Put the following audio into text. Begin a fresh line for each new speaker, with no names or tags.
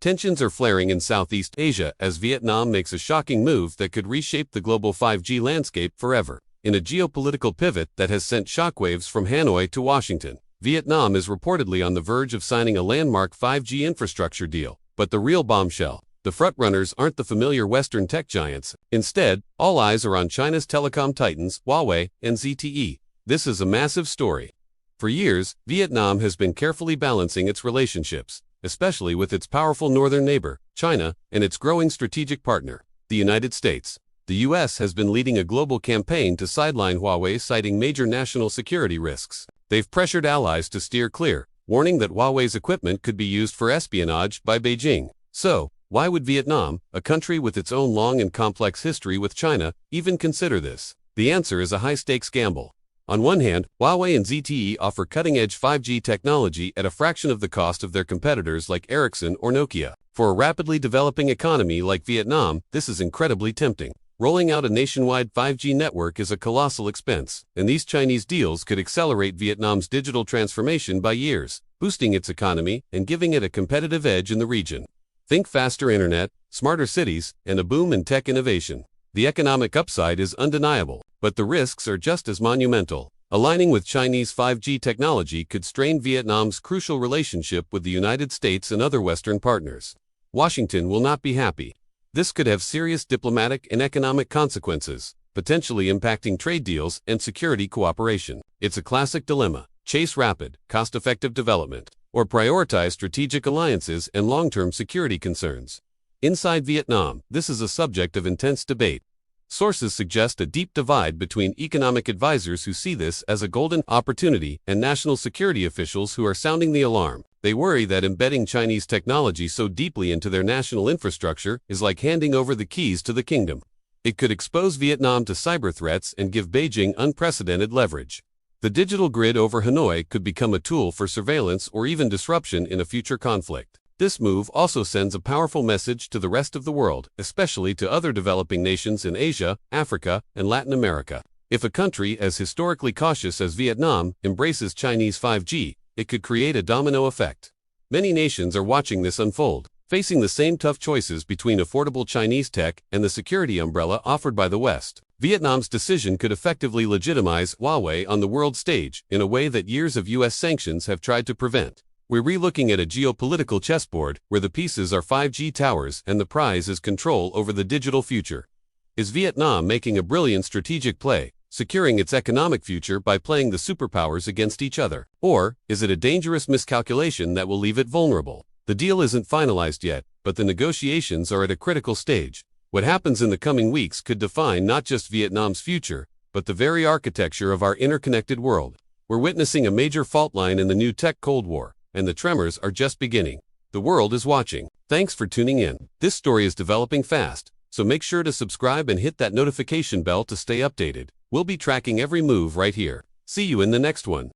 Tensions are flaring in Southeast Asia as Vietnam makes a shocking move that could reshape the global 5G landscape forever. In a geopolitical pivot that has sent shockwaves from Hanoi to Washington, Vietnam is reportedly on the verge of signing a landmark 5G infrastructure deal. But the real bombshell: the frontrunners aren't the familiar Western tech giants. Instead, all eyes are on China's telecom titans, Huawei and ZTE. This is a massive story. For years, Vietnam has been carefully balancing its relationships, especially with its powerful northern neighbor, China, and its growing strategic partner, the United States. The U.S. has been leading a global campaign to sideline Huawei, citing major national security risks. They've pressured allies to steer clear, warning that Huawei's equipment could be used for espionage by Beijing. So, why would Vietnam, a country with its own long and complex history with China, even consider this? The answer is a high-stakes gamble. On one hand, Huawei and ZTE offer cutting-edge 5G technology at a fraction of the cost of their competitors like Ericsson or Nokia. For a rapidly developing economy like Vietnam, this is incredibly tempting. Rolling out a nationwide 5G network is a colossal expense, and these Chinese deals could accelerate Vietnam's digital transformation by years, boosting its economy and giving it a competitive edge in the region. Think faster internet, smarter cities, and a boom in tech innovation. The economic upside is undeniable, but the risks are just as monumental. Aligning with Chinese 5G technology could strain Vietnam's crucial relationship with the United States and other Western partners. Washington will not be happy. This could have serious diplomatic and economic consequences, potentially impacting trade deals and security cooperation. It's a classic dilemma: chase rapid, cost-effective development, or prioritize strategic alliances and long-term security concerns. Inside Vietnam, this is a subject of intense debate. Sources suggest a deep divide between economic advisors who see this as a golden opportunity and national security officials who are sounding the alarm. They worry that embedding Chinese technology so deeply into their national infrastructure is like handing over the keys to the kingdom. It could expose Vietnam to cyber threats and give Beijing unprecedented leverage. The digital grid over Hanoi could become a tool for surveillance or even disruption in a future conflict. This move also sends a powerful message to the rest of the world, especially to other developing nations in Asia, Africa, and Latin America. If a country as historically cautious as Vietnam embraces Chinese 5G, it could create a domino effect. Many nations are watching this unfold, facing the same tough choices between affordable Chinese tech and the security umbrella offered by the West. Vietnam's decision could effectively legitimize Huawei on the world stage in a way that years of U.S. sanctions have tried to prevent. We're relooking at a geopolitical chessboard where the pieces are 5G towers and the prize is control over the digital future. Is Vietnam making a brilliant strategic play, securing its economic future by playing the superpowers against each other? Or is it a dangerous miscalculation that will leave it vulnerable? The deal isn't finalized yet, but the negotiations are at a critical stage. What happens in the coming weeks could define not just Vietnam's future, but the very architecture of our interconnected world. We're witnessing a major fault line in the new tech Cold War, and the tremors are just beginning. The world is watching. Thanks for tuning in. This story is developing fast, so make sure to subscribe and hit that notification bell to stay updated. We'll be tracking every move right here. See you in the next one.